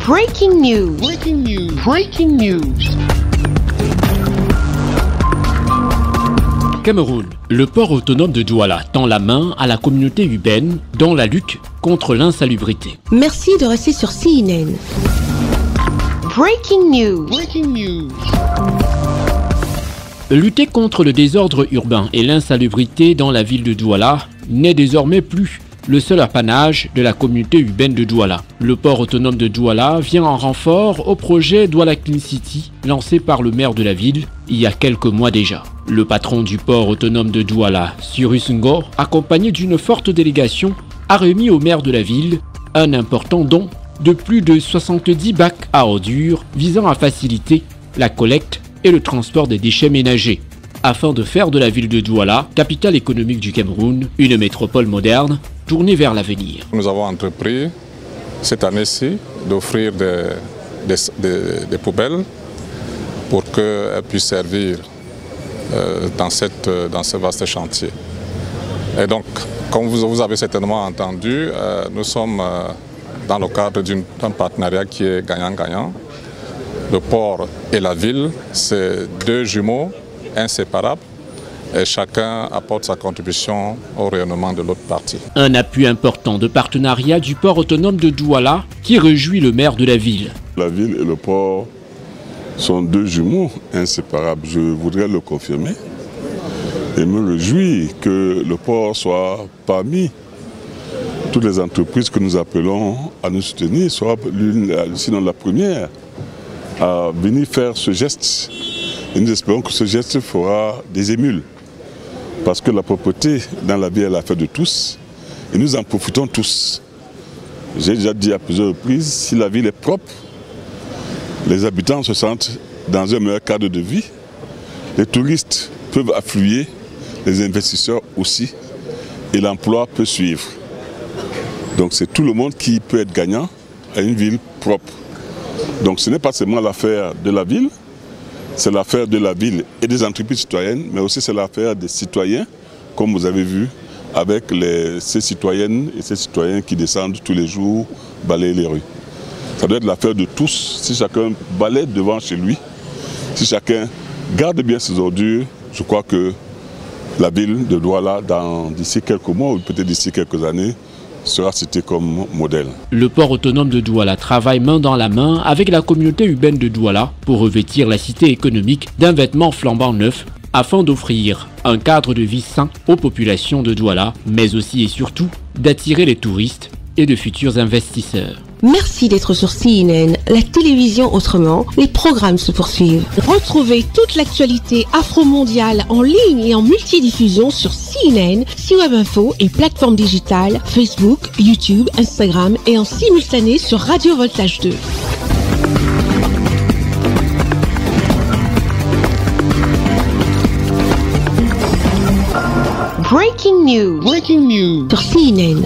Breaking news. Breaking news. Breaking news. Cameroun, le port autonome de Douala tend la main à la communauté urbaine dans la lutte contre l'insalubrité. Merci de rester sur CNN. Breaking news. Breaking news. Lutter contre le désordre urbain et l'insalubrité dans la ville de Douala n'est désormais plus le seul apanage de la communauté urbaine de Douala. Le port autonome de Douala vient en renfort au projet Douala Clean City lancé par le maire de la ville il y a quelques mois déjà. Le patron du port autonome de Douala, Cyrus Ngor, accompagné d'une forte délégation, a remis au maire de la ville un important don de plus de 70 bacs à ordures visant à faciliter la collecte et le transport des déchets ménagers, afin de faire de la ville de Douala, capitale économique du Cameroun, une métropole moderne tournée vers l'avenir. Nous avons entrepris cette année-ci d'offrir des poubelles pour qu'elles puissent servir dans ce vaste chantier. Et donc, comme vous avez certainement entendu, nous sommes dans le cadre d'un partenariat qui est gagnant-gagnant. Le port et la ville, c'est deux jumeaux inséparables et chacun apporte sa contribution au rayonnement de l'autre partie. Un appui important de partenariat du port autonome de Douala qui réjouit le maire de la ville. La ville et le port sont deux jumeaux inséparables, je voudrais le confirmer. Et me réjouis que le port soit parmi toutes les entreprises que nous appelons à nous soutenir, soit l'une, sinon la première, à venir faire ce geste. Et nous espérons que ce geste fera des émules. Parce que la propreté dans la vie est l'affaire de tous. Et nous en profitons tous. J'ai déjà dit à plusieurs reprises, si la ville est propre, les habitants se sentent dans un meilleur cadre de vie. Les touristes peuvent affluer, les investisseurs aussi. Et l'emploi peut suivre. Donc c'est tout le monde qui peut être gagnant à une ville propre. Donc ce n'est pas seulement l'affaire de la ville, c'est l'affaire de la ville et des entreprises citoyennes, mais aussi c'est l'affaire des citoyens, comme vous avez vu, avec ces citoyennes et ces citoyens qui descendent tous les jours balayer les rues. Ça doit être l'affaire de tous. Si chacun balaye devant chez lui, si chacun garde bien ses ordures, je crois que la ville de Douala, d'ici quelques mois ou peut-être d'ici quelques années, sera cité comme modèle. Le port autonome de Douala travaille main dans la main avec la communauté urbaine de Douala pour revêtir la cité économique d'un vêtement flambant neuf afin d'offrir un cadre de vie sain aux populations de Douala, mais aussi et surtout d'attirer les touristes et de futurs investisseurs. Merci d'être sur CNN, la télévision autrement. Les programmes se poursuivent. Retrouvez toute l'actualité afro-mondiale en ligne et en multidiffusion sur CNN, C-Web Info et plateformes digitales, Facebook, YouTube, Instagram et en simultané sur Radio Voltage 2. Breaking news. Breaking news. Sur CNN.